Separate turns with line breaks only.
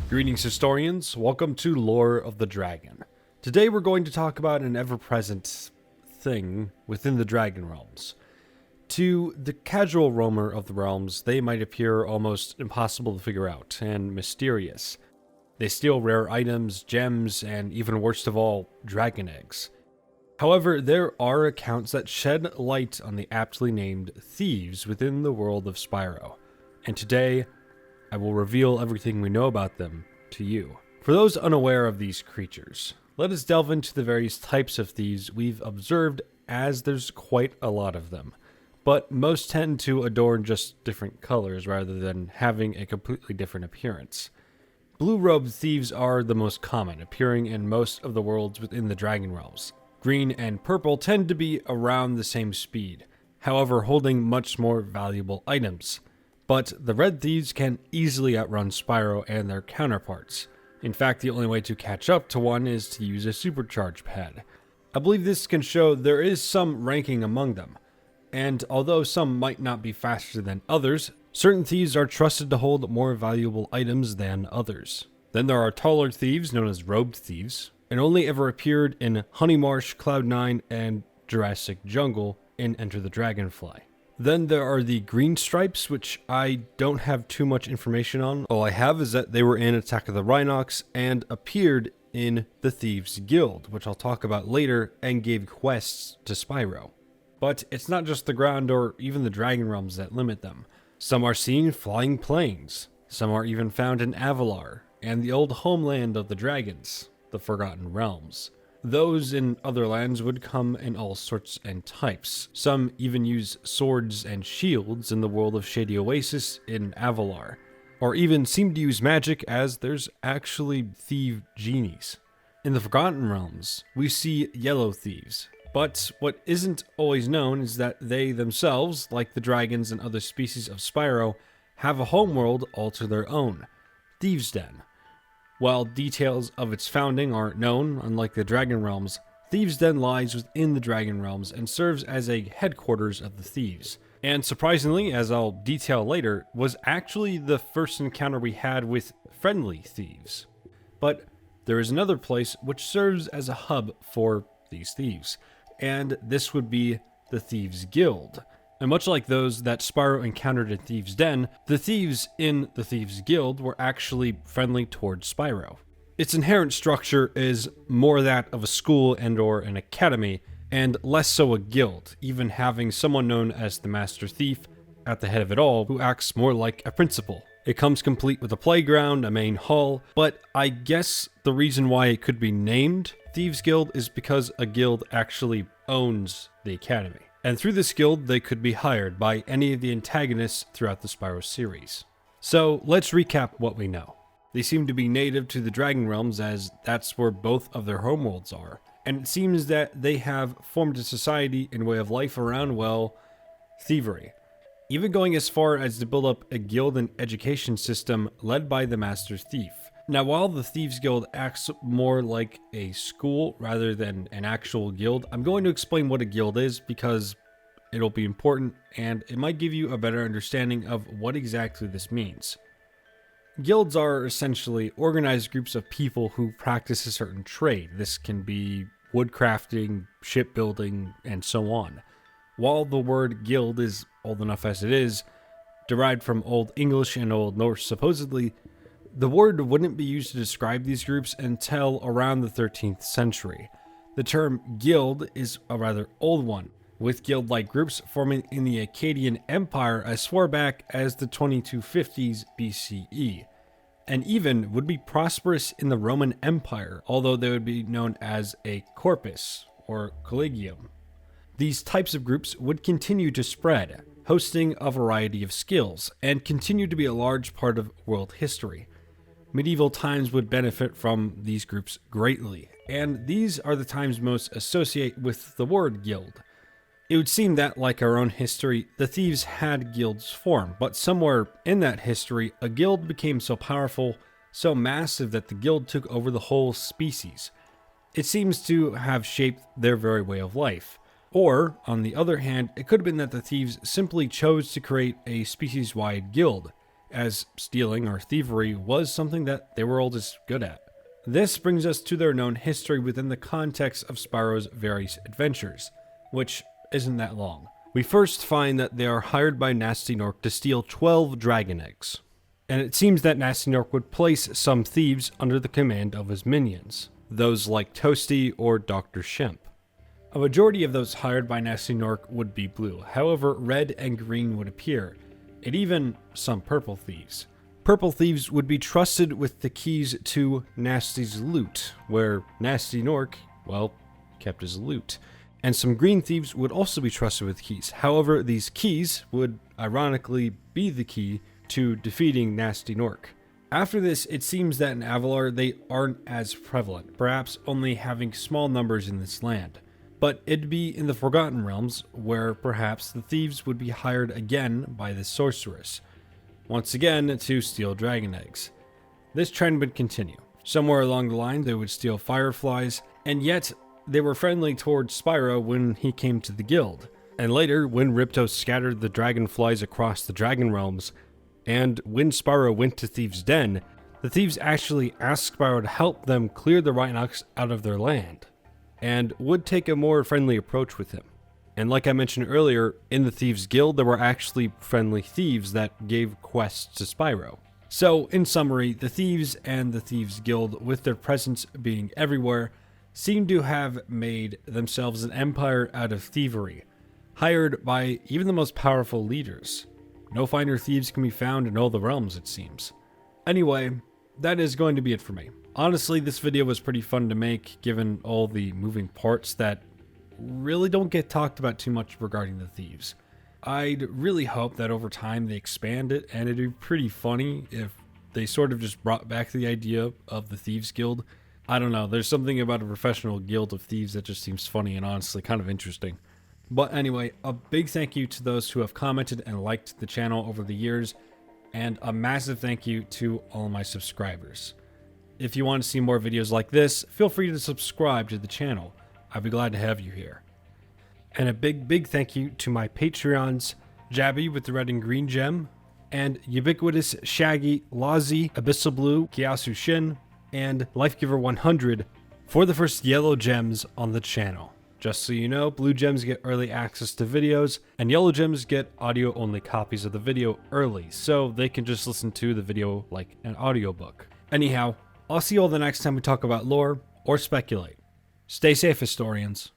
Greetings, historians. Welcome to Lore of the Dragon. Today we're going to talk about an ever-present thing within the Dragon Realms. To the casual roamer of the realms, they might appear almost impossible to figure out and mysterious. They steal rare items, gems, and even worst of all, dragon eggs. However, there are accounts that shed light on the aptly named Thieves within the world of Spyro. And today, I will reveal everything we know about them to you. For those unaware of these creatures, let us delve into the various types of thieves we've observed, as there's quite a lot of them. But most tend to adorn just different colors rather than having a completely different appearance. Blue-robed thieves are the most common, appearing in most of the worlds within the Dragon Realms. Green and purple tend to be around the same speed, however holding much more valuable items. But the red thieves can easily outrun Spyro and their counterparts. In fact, the only way to catch up to one is to use a supercharge pad. I believe this can show there is some ranking among them. And although some might not be faster than others, certain thieves are trusted to hold more valuable items than others. Then there are taller thieves known as robed thieves, and only ever appeared in Honeymarsh, Cloud9, and Jurassic Jungle in Enter the Dragonfly. Then there are the green stripes, which I don't have too much information on. All I have is that they were in Attack of the Rhinox and appeared in the Thieves Guild, which I'll talk about later, and gave quests to Spyro. But it's not just the ground or even the Dragon Realms that limit them. Some are seen flying planes. Some are even found in Avalar, and the old homeland of the dragons, the Forgotten Realms. Those in other lands would come in all sorts and types. Some even use swords and shields in the world of Shady Oasis in Avalar, or even seem to use magic, as there's actually thief genies. In the Forgotten Realms, we see yellow thieves, but what isn't always known is that they themselves, like the dragons and other species of Spyro, have a homeworld all to their own, Thieves' Den. While details of its founding aren't known, unlike the Dragon Realms, Thieves' Den lies within the Dragon Realms and serves as a headquarters of the thieves. And surprisingly, as I'll detail later, was actually the first encounter we had with friendly thieves. But there is another place which serves as a hub for these thieves, and this would be the Thieves Guild. And much like those that Spyro encountered in Thieves' Den, the thieves in the Thieves Guild were actually friendly towards Spyro. Its inherent structure is more that of a school and or an academy, and less so a guild, even having someone known as the Master Thief at the head of it all, who acts more like a principal. It comes complete with a playground, a main hall, but I guess the reason why it could be named Thieves Guild is because a guild actually owns the academy. And through this guild, they could be hired by any of the antagonists throughout the Spyro series. So let's recap what we know. They seem to be native to the Dragon Realms, as that's where both of their homeworlds are. And it seems that they have formed a society and way of life around, well, thievery. Even going as far as to build up a guild and education system led by the Master Thief. Now, while the Thieves Guild acts more like a school rather than an actual guild, I'm going to explain what a guild is because it'll be important and it might give you a better understanding of what exactly this means. Guilds are essentially organized groups of people who practice a certain trade. This can be woodcrafting, shipbuilding, and so on. While the word guild is old enough as it is, derived from Old English and Old Norse supposedly, the word wouldn't be used to describe these groups until around the 13th century. The term guild is a rather old one, with guild-like groups forming in the Akkadian Empire as far back as the 2250s BCE, and even would be prosperous in the Roman Empire, although they would be known as a corpus or collegium. These types of groups would continue to spread, hosting a variety of skills, and continue to be a large part of world history. Medieval times would benefit from these groups greatly, and these are the times most associate with the word guild. It would seem that, like our own history, the thieves had guilds form, but somewhere in that history, a guild became so powerful, so massive that the guild took over the whole species. It seems to have shaped their very way of life. Or, on the other hand, it could have been that the thieves simply chose to create a species-wide guild, as stealing or thievery was something that they were all just good at. This brings us to their known history within the context of Spyro's various adventures, which isn't that long. We first find that they are hired by Nasty Nork to steal 12 dragon eggs, and it seems that Nasty Nork would place some thieves under the command of his minions, those like Toasty or Dr. Shemp. A majority of those hired by Nasty Nork would be blue, however red and green would appear, and even some purple thieves. Purple thieves would be trusted with the keys to Nasty's loot, where Nasty Nork, well, kept his loot. And some green thieves would also be trusted with keys. However, these keys would ironically be the key to defeating Nasty Nork. After this, it seems that in Avalar they aren't as prevalent, perhaps only having small numbers in this land. But it'd be in the Forgotten Realms where perhaps the thieves would be hired again by the sorceress, once again to steal dragon eggs. This trend would continue. Somewhere along the line they would steal fireflies, and yet they were friendly towards Spyro when he came to the guild. And later, when Ripto scattered the dragonflies across the Dragon Realms, and when Spyro went to Thieves' Den, the thieves actually asked Spyro to help them clear the Rhinox out of their land, and would take a more friendly approach with him. And like I mentioned earlier, in the Thieves Guild, there were actually friendly thieves that gave quests to Spyro. So, in summary, the Thieves and the Thieves Guild, with their presence being everywhere, seem to have made themselves an empire out of thievery, hired by even the most powerful leaders. No finer thieves can be found in all the realms, it seems. Anyway, that is going to be it for me. Honestly, this video was pretty fun to make, given all the moving parts that really don't get talked about too much regarding the Thieves. I'd really hope that over time they expand it, and it'd be pretty funny if they sort of just brought back the idea of the Thieves Guild. I don't know, there's something about a professional guild of thieves that just seems funny and honestly kind of interesting. But anyway, a big thank you to those who have commented and liked the channel over the years, and a massive thank you to all my subscribers. If you want to see more videos like this, feel free to subscribe to the channel. I'd be glad to have you here. And a big thank you to my Patreons, Jabby with the red and green gem, and Ubiquitous, Shaggy, Lazy, Abyssal Blue, Kiasu Shin, and Lifegiver 100 for the first yellow gems on the channel. Just so you know, blue gems get early access to videos, and yellow gems get audio-only copies of the video early, so they can just listen to the video like an audiobook. Anyhow, I'll see you all the next time we talk about lore or speculate. Stay safe, historians.